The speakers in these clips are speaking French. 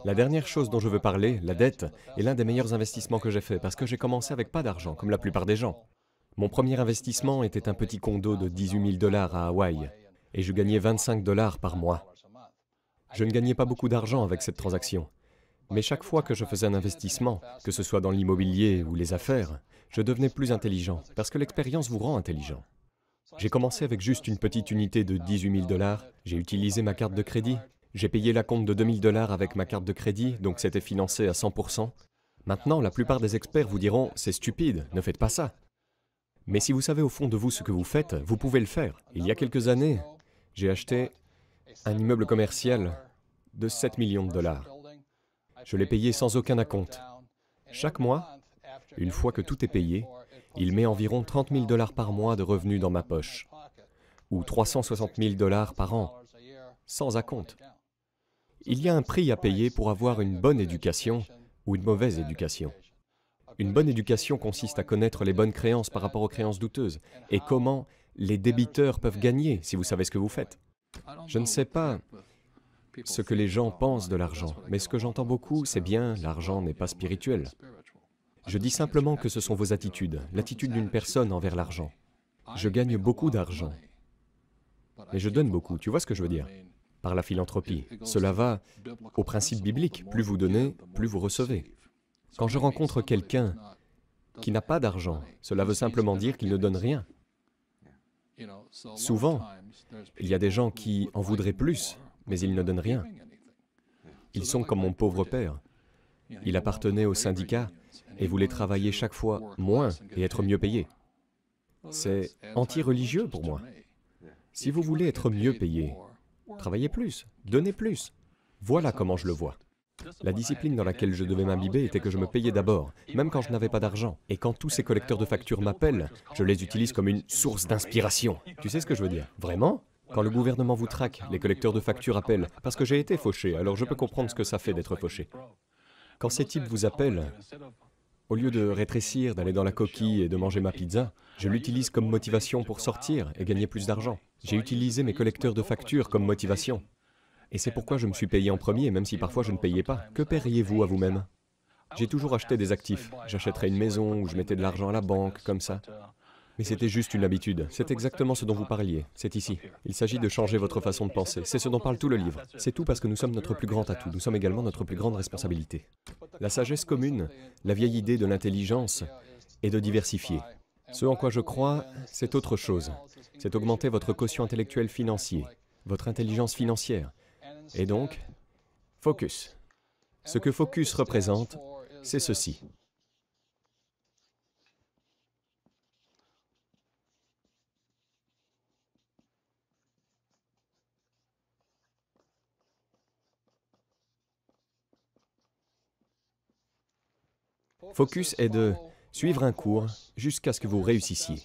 La dernière chose dont je veux parler, la dette, est l'un des meilleurs investissements que j'ai fait parce que j'ai commencé avec pas d'argent, comme la plupart des gens. Mon premier investissement était un petit condo de 18 000 $ à Hawaï et je gagnais 25 $ par mois. Je ne gagnais pas beaucoup d'argent avec cette transaction, mais chaque fois que je faisais un investissement, que ce soit dans l'immobilier ou les affaires, je devenais plus intelligent parce que l'expérience vous rend intelligent. J'ai commencé avec juste une petite unité de 18 000 $, j'ai utilisé ma carte de crédit, j'ai payé l'acompte de 2 000 $ avec ma carte de crédit, donc c'était financé à 100%. Maintenant, la plupart des experts vous diront « c'est stupide, ne faites pas ça ». Mais si vous savez au fond de vous ce que vous faites, vous pouvez le faire. Il y a quelques années, j'ai acheté un immeuble commercial de 7 millions de $. Je l'ai payé sans aucun acompte. Chaque mois, une fois que tout est payé, il met environ 30 000 $ par mois de revenus dans ma poche, ou 360 000 $ par an, sans acompte. Il y a un prix à payer pour avoir une bonne éducation ou une mauvaise éducation. Une bonne éducation consiste à connaître les bonnes créances par rapport aux créances douteuses et comment les débiteurs peuvent gagner si vous savez ce que vous faites. Je ne sais pas ce que les gens pensent de l'argent, mais ce que j'entends beaucoup, c'est bien, l'argent n'est pas spirituel. Je dis simplement que ce sont vos attitudes, l'attitude d'une personne envers l'argent. Je gagne beaucoup d'argent, mais je donne beaucoup, tu vois ce que je veux dire? Par la philanthropie. Cela va au principe biblique, plus vous donnez, plus vous recevez. Quand je rencontre quelqu'un qui n'a pas d'argent, cela veut simplement dire qu'il ne donne rien. Souvent, il y a des gens qui en voudraient plus, mais ils ne donnent rien. Ils sont comme mon pauvre père. Il appartenait au syndicat et voulait travailler chaque fois moins et être mieux payé. C'est anti-religieux pour moi. Si vous voulez être mieux payé, travaillez plus, donnez plus. Voilà comment je le vois. La discipline dans laquelle je devais m'imbiber était que je me payais d'abord, même quand je n'avais pas d'argent. Et quand tous ces collecteurs de factures m'appellent, je les utilise comme une source d'inspiration. Tu sais ce que je veux dire? Vraiment? Quand le gouvernement vous traque, les collecteurs de factures appellent, parce que j'ai été fauché, alors je peux comprendre ce que ça fait d'être fauché. Quand ces types vous appellent, au lieu de rétrécir, d'aller dans la coquille et de manger ma pizza, je l'utilise comme motivation pour sortir et gagner plus d'argent. J'ai utilisé mes collecteurs de factures comme motivation. Et c'est pourquoi je me suis payé en premier, même si parfois je ne payais pas. Que paieriez-vous à vous-même? J'ai toujours acheté des actifs. J'achèterais une maison ou je mettais de l'argent à la banque, comme ça. Mais c'était juste une habitude. C'est exactement ce dont vous parliez. C'est ici. Il s'agit de changer votre façon de penser. C'est ce dont parle tout le livre. C'est tout parce que nous sommes notre plus grand atout. Nous sommes également notre plus grande responsabilité. La sagesse commune, la vieille idée de l'intelligence, est de diversifier. Ce en quoi je crois, c'est autre chose. C'est augmenter votre quotient intellectuel financier, votre intelligence financière. Et donc, focus. Ce que focus représente, c'est ceci. Focus est de suivre un cours jusqu'à ce que vous réussissiez.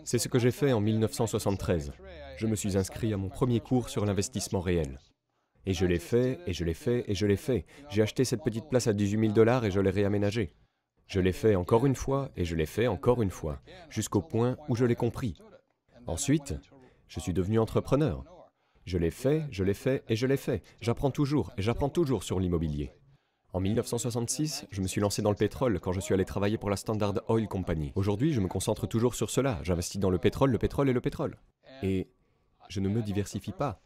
C'est ce que j'ai fait en 1973. Je me suis inscrit à mon premier cours sur l'investissement réel. Et je l'ai fait, et je l'ai fait, et je l'ai fait. J'ai acheté cette petite place à 18 000 $ et je l'ai réaménagée. Je l'ai fait encore une fois, et je l'ai fait encore une fois, jusqu'au point où je l'ai compris. Ensuite, je suis devenu entrepreneur. Je l'ai fait, je l'ai fait, et je l'ai fait. J'apprends toujours, et j'apprends toujours sur l'immobilier. En 1966, je me suis lancé dans le pétrole quand je suis allé travailler pour la Standard Oil Company. Aujourd'hui, je me concentre toujours sur cela. J'investis dans le pétrole et le pétrole. Et je ne me diversifie pas.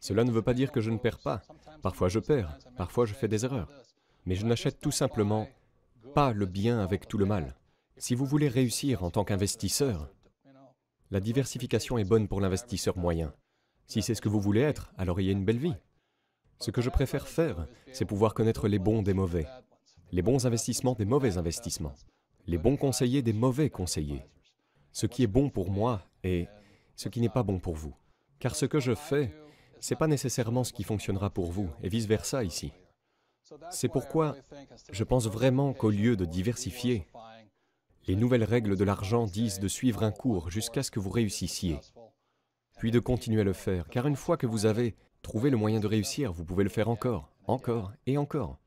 Cela ne veut pas dire que je ne perds pas. Parfois je perds, parfois je fais des erreurs. Mais je n'achète tout simplement pas le bien avec tout le mal. Si vous voulez réussir en tant qu'investisseur, la diversification est bonne pour l'investisseur moyen. Si c'est ce que vous voulez être, alors il y a une belle vie. Ce que je préfère faire, c'est pouvoir connaître les bons des mauvais, les bons investissements des mauvais investissements, les bons conseillers des mauvais conseillers, ce qui est bon pour moi et ce qui n'est pas bon pour vous. Car ce que je fais, ce n'est pas nécessairement ce qui fonctionnera pour vous, et vice-versa ici. C'est pourquoi je pense vraiment qu'au lieu de diversifier, les nouvelles règles de l'argent disent de suivre un cours jusqu'à ce que vous réussissiez, puis de continuer à le faire, car une fois que vous avez trouvé le moyen de réussir, vous pouvez le faire encore et encore.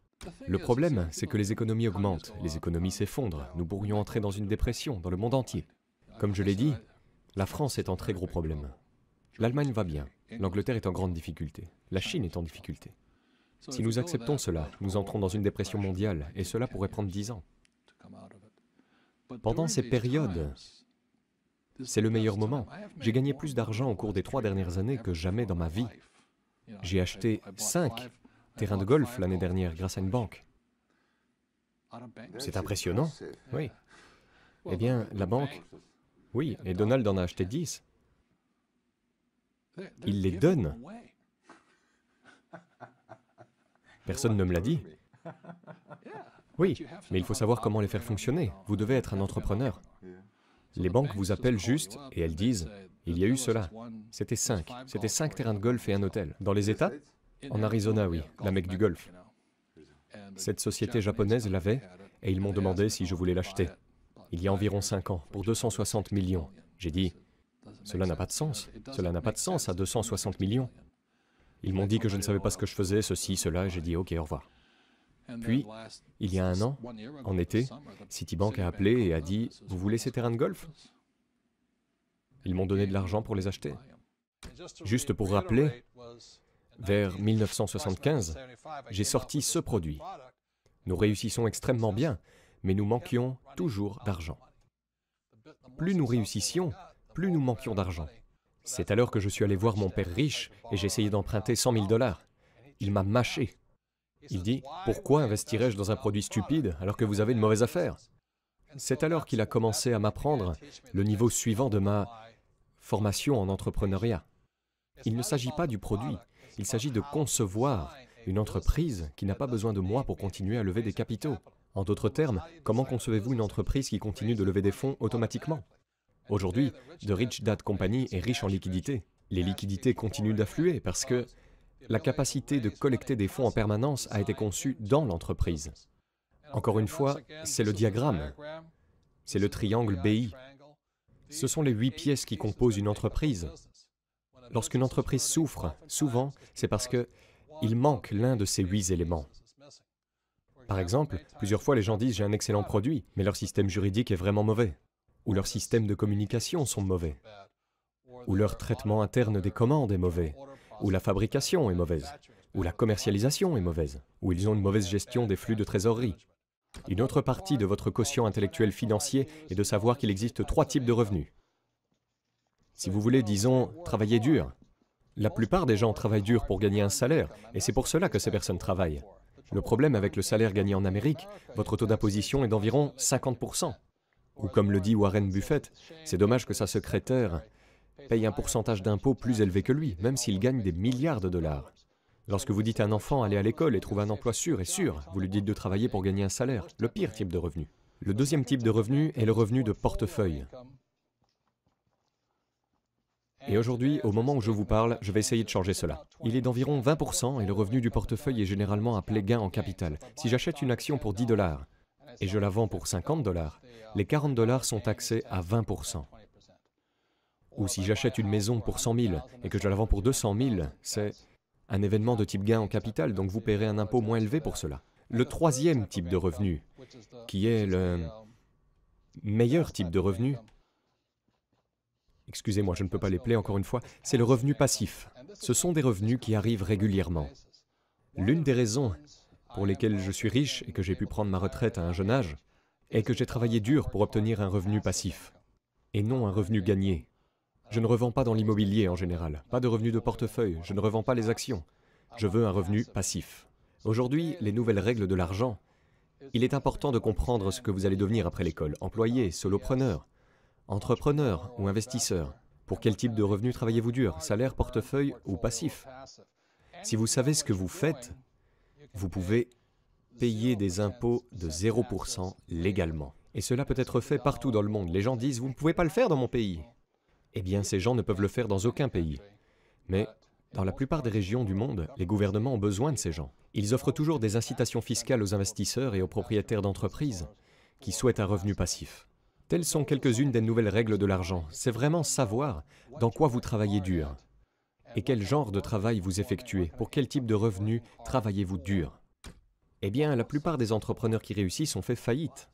Le problème, c'est que les économies augmentent, les économies s'effondrent, nous pourrions entrer dans une dépression dans le monde entier. Comme je l'ai dit, la France est en très gros problème. L'Allemagne va bien, l'Angleterre est en grande difficulté, la Chine est en difficulté. Si nous acceptons cela, nous entrons dans une dépression mondiale, et cela pourrait prendre 10 ans. Pendant ces périodes, c'est le meilleur moment. J'ai gagné plus d'argent au cours des 3 dernières années que jamais dans ma vie. J'ai acheté 5 terrains de golf l'année dernière grâce à une banque. C'est impressionnant, oui. Eh bien, la banque, oui, et Donald en a acheté 10. Il les donne. Personne ne me l'a dit. Oui, mais il faut savoir comment les faire fonctionner. Vous devez être un entrepreneur. Les banques vous appellent juste et elles disent « il y a eu cela ». C'était 5. C'était 5 terrains de golf et un hôtel. Dans les États? En Arizona, oui, la Mecque du golf. Cette société japonaise l'avait et ils m'ont demandé si je voulais l'acheter. Il y a environ 5 ans, pour 260 millions. J'ai dit « cela n'a pas de sens. Cela n'a pas de sens à 260 millions. » Ils m'ont dit que je ne savais pas ce que je faisais, ceci, cela, et j'ai dit « ok, au revoir ». Puis, il y a 1 an, en été, Citibank a appelé et a dit « vous voulez ces terrains de golf ?» Ils m'ont donné de l'argent pour les acheter. Juste pour rappeler, vers 1975, j'ai sorti ce produit. Nous réussissons extrêmement bien, mais nous manquions toujours d'argent. Plus nous réussissions, plus nous manquions d'argent. C'est alors que je suis allé voir mon père riche et j'ai essayé d'emprunter 100 000 $. Il m'a mâché. Il dit « Pourquoi investirais-je dans un produit stupide alors que vous avez une mauvaise affaire ?» C'est alors qu'il a commencé à m'apprendre le niveau suivant de ma formation en entrepreneuriat. Il ne s'agit pas du produit, il s'agit de concevoir une entreprise qui n'a pas besoin de moi pour continuer à lever des capitaux. En d'autres termes, comment concevez-vous une entreprise qui continue de lever des fonds automatiquement? Aujourd'hui, The Rich Dad Company est riche en liquidités. Les liquidités continuent d'affluer parce que la capacité de collecter des fonds en permanence a été conçue dans l'entreprise. Encore une fois, c'est le diagramme. C'est le triangle BI. Ce sont les 8 pièces qui composent une entreprise. Lorsqu'une entreprise souffre, souvent, c'est parce qu'il manque l'un de ces 8 éléments. Par exemple, plusieurs fois les gens disent « j'ai un excellent produit », mais leur système juridique est vraiment mauvais. Ou leurs systèmes de communication sont mauvais. Ou leur traitement interne des commandes est mauvais. Ou la fabrication est mauvaise. Ou la commercialisation est mauvaise. Ou ils ont une mauvaise gestion des flux de trésorerie. Une autre partie de votre quotient intellectuel financier est de savoir qu'il existe 3 types de revenus. Si vous voulez, disons, travailler dur, la plupart des gens travaillent dur pour gagner un salaire, et c'est pour cela que ces personnes travaillent. Le problème avec le salaire gagné en Amérique, votre taux d'imposition est d'environ 50%. Ou comme le dit Warren Buffett, c'est dommage que sa secrétaire paye un pourcentage d'impôt plus élevé que lui, même s'il gagne des milliards de dollars. Lorsque vous dites à un enfant « allez à l'école et trouve un emploi sûr et sûr », vous lui dites de travailler pour gagner un salaire, le pire type de revenu. Le deuxième type de revenu est le revenu de portefeuille. Et aujourd'hui, au moment où je vous parle, je vais essayer de changer cela. Il est d'environ 20% et le revenu du portefeuille est généralement appelé gain en capital. Si j'achète une action pour 10 $ et je la vends pour 50 $, les 40 $ sont taxés à 20%. Ou si j'achète une maison pour 100 000 et que je la vends pour 200 000, c'est un événement de type gain en capital, donc vous paierez un impôt moins élevé pour cela. Le troisième type de revenu, qui est le meilleur type de revenu, excusez-moi, je ne peux pas les plaire encore une fois, c'est le revenu passif. Ce sont des revenus qui arrivent régulièrement. L'une des raisons pour lesquelles je suis riche et que j'ai pu prendre ma retraite à un jeune âge est que j'ai travaillé dur pour obtenir un revenu passif, et non un revenu gagné. Je ne revends pas dans l'immobilier en général, pas de revenu de portefeuille, je ne revends pas les actions. Je veux un revenu passif. Aujourd'hui, les nouvelles règles de l'argent, il est important de comprendre ce que vous allez devenir après l'école, employé, solopreneur, entrepreneur ou investisseur. Pour quel type de revenu travaillez-vous dur, salaire, portefeuille ou passif? Si vous savez ce que vous faites, vous pouvez payer des impôts de 0% légalement. Et cela peut être fait partout dans le monde. Les gens disent « vous ne pouvez pas le faire dans mon pays ». Eh bien, ces gens ne peuvent le faire dans aucun pays. Mais dans la plupart des régions du monde, les gouvernements ont besoin de ces gens. Ils offrent toujours des incitations fiscales aux investisseurs et aux propriétaires d'entreprises qui souhaitent un revenu passif. Telles sont quelques-unes des nouvelles règles de l'argent. C'est vraiment savoir dans quoi vous travaillez dur et quel genre de travail vous effectuez. Pour quel type de revenu travaillez-vous dur? Eh bien, la plupart des entrepreneurs qui réussissent ont fait faillite.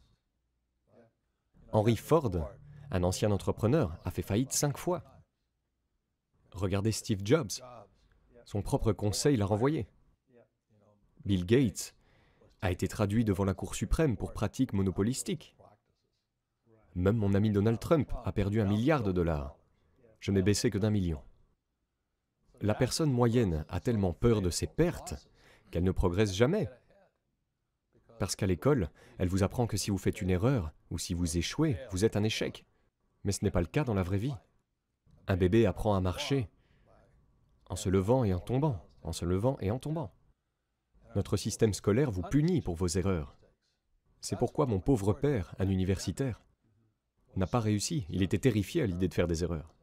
Henry Ford, un ancien entrepreneur, a fait faillite 5 fois. Regardez Steve Jobs. Son propre conseil l'a renvoyé. Bill Gates a été traduit devant la Cour suprême pour pratiques monopolistiques. Même mon ami Donald Trump a perdu 1 milliard de dollars. Je n'ai baissé que d'1 million. La personne moyenne a tellement peur de ses pertes qu'elle ne progresse jamais. Parce qu'à l'école, elle vous apprend que si vous faites une erreur ou si vous échouez, vous êtes un échec. Mais ce n'est pas le cas dans la vraie vie. Un bébé apprend à marcher en se levant et en tombant, en se levant et en tombant. Notre système scolaire vous punit pour vos erreurs. C'est pourquoi mon pauvre père, un universitaire, n'a pas réussi. Il était terrifié à l'idée de faire des erreurs.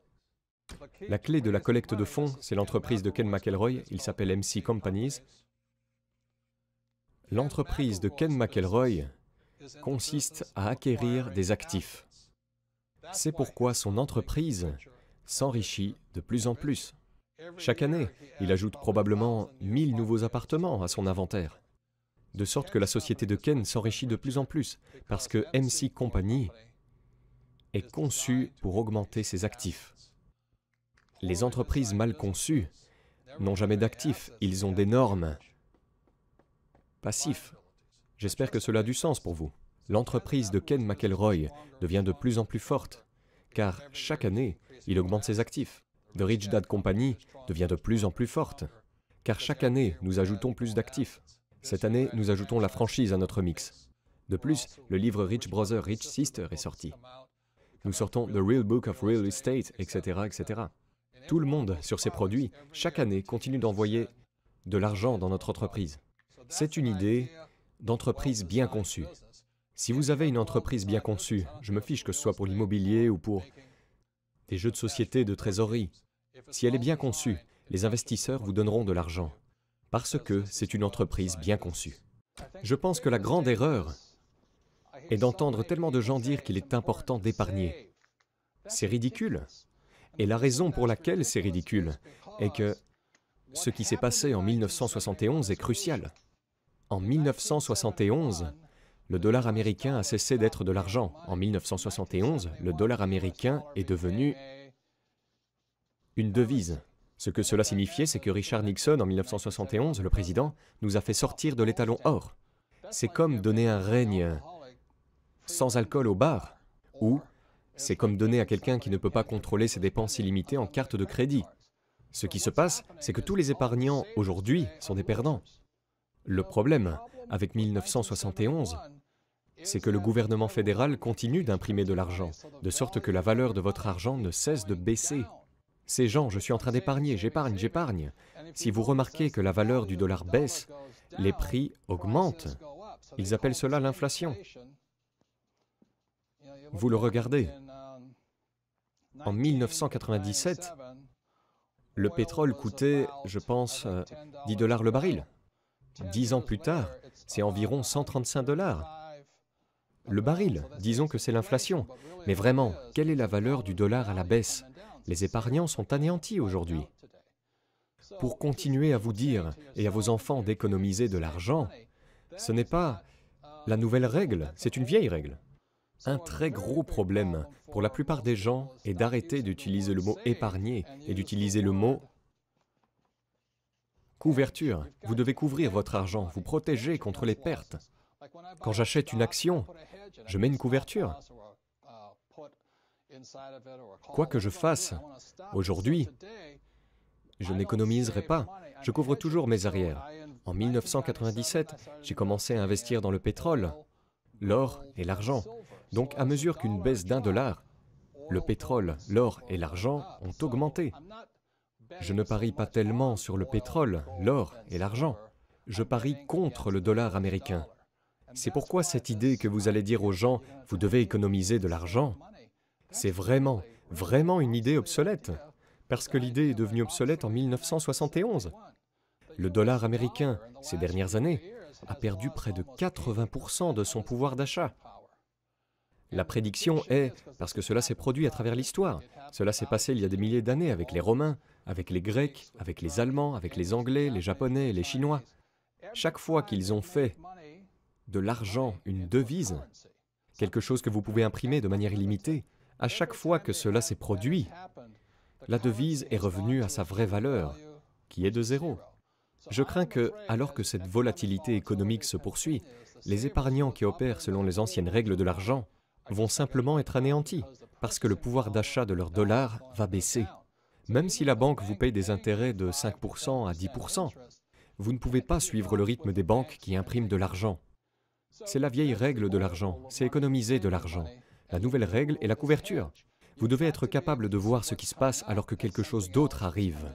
La clé de la collecte de fonds, c'est l'entreprise de Ken McElroy, il s'appelle MC Companies. L'entreprise de Ken McElroy consiste à acquérir des actifs. C'est pourquoi son entreprise s'enrichit de plus en plus. Chaque année, il ajoute probablement 1000 nouveaux appartements à son inventaire. De sorte que la société de Ken s'enrichit de plus en plus, parce que MC Company est conçue pour augmenter ses actifs. Les entreprises mal conçues n'ont jamais d'actifs, ils ont des normes passifs. J'espère que cela a du sens pour vous. L'entreprise de Ken McElroy devient de plus en plus forte, car chaque année, il augmente ses actifs. The Rich Dad Company devient de plus en plus forte, car chaque année, nous ajoutons plus d'actifs. Cette année, nous ajoutons la franchise à notre mix. De plus, le livre Rich Brother, Rich Sister est sorti. Nous sortons The Real Book of Real Estate, etc., etc. Tout le monde, sur ces produits, chaque année, continue d'envoyer de l'argent dans notre entreprise. C'est une idée d'entreprise bien conçue. Si vous avez une entreprise bien conçue, je me fiche que ce soit pour l'immobilier ou pour des jeux de société de trésorerie, si elle est bien conçue, les investisseurs vous donneront de l'argent, parce que c'est une entreprise bien conçue. Je pense que la grande erreur est d'entendre tellement de gens dire qu'il est important d'épargner. C'est ridicule. Et la raison pour laquelle c'est ridicule est que ce qui s'est passé en 1971 est crucial. En 1971, le dollar américain a cessé d'être de l'argent. En 1971, le dollar américain est devenu une devise. Ce que cela signifiait, c'est que Richard Nixon, en 1971, le président, nous a fait sortir de l'étalon or. C'est comme donner un règne sans alcool au bar, ou c'est comme donner à quelqu'un qui ne peut pas contrôler ses dépenses illimitées en carte de crédit. Ce qui se passe, c'est que tous les épargnants aujourd'hui sont des perdants. Le problème avec 1971, c'est que le gouvernement fédéral continue d'imprimer de l'argent, de sorte que la valeur de votre argent ne cesse de baisser. Ces gens, je suis en train d'épargner, j'épargne, j'épargne. Si vous remarquez que la valeur du dollar baisse, les prix augmentent. Ils appellent cela l'inflation. Vous le regardez. En 1997, le pétrole coûtait, je pense, 10 $ le baril. 10 ans plus tard, c'est environ 135 $. Le baril, disons que c'est l'inflation. Mais vraiment, quelle est la valeur du dollar à la baisse? Les épargnants sont anéantis aujourd'hui. Pour continuer à vous dire et à vos enfants d'économiser de l'argent, ce n'est pas la nouvelle règle, c'est une vieille règle. Un très gros problème pour la plupart des gens est d'arrêter d'utiliser le mot « épargner » et d'utiliser le mot « couverture ». Vous devez couvrir votre argent, vous protéger contre les pertes. Quand j'achète une action, je mets une couverture. Quoi que je fasse, aujourd'hui, je n'économiserai pas. Je couvre toujours mes arrières. En 1997, j'ai commencé à investir dans le pétrole, l'or et l'argent. Donc, à mesure qu'une baisse d'1 $, le pétrole, l'or et l'argent ont augmenté. Je ne parie pas tellement sur le pétrole, l'or et l'argent. Je parie contre le dollar américain. C'est pourquoi cette idée que vous allez dire aux gens « vous devez économiser de l'argent », c'est vraiment une idée obsolète, parce que l'idée est devenue obsolète en 1971. Le dollar américain, ces dernières années, a perdu près de 80% de son pouvoir d'achat. La prédiction est, parce que cela s'est produit à travers l'histoire, cela s'est passé il y a des milliers d'années avec les Romains, avec les Grecs, avec les Allemands, avec les Anglais, les Japonais et les Chinois. Chaque fois qu'ils ont fait de l'argent une devise, quelque chose que vous pouvez imprimer de manière illimitée, à chaque fois que cela s'est produit, la devise est revenue à sa vraie valeur, qui est de 0. Je crains que, alors que cette volatilité économique se poursuit, les épargnants qui opèrent selon les anciennes règles de l'argent vont simplement être anéantis, parce que le pouvoir d'achat de leur dollar va baisser. Même si la banque vous paye des intérêts de 5% à 10%, vous ne pouvez pas suivre le rythme des banques qui impriment de l'argent. C'est la vieille règle de l'argent, c'est économiser de l'argent. La nouvelle règle est la couverture. Vous devez être capable de voir ce qui se passe alors que quelque chose d'autre arrive.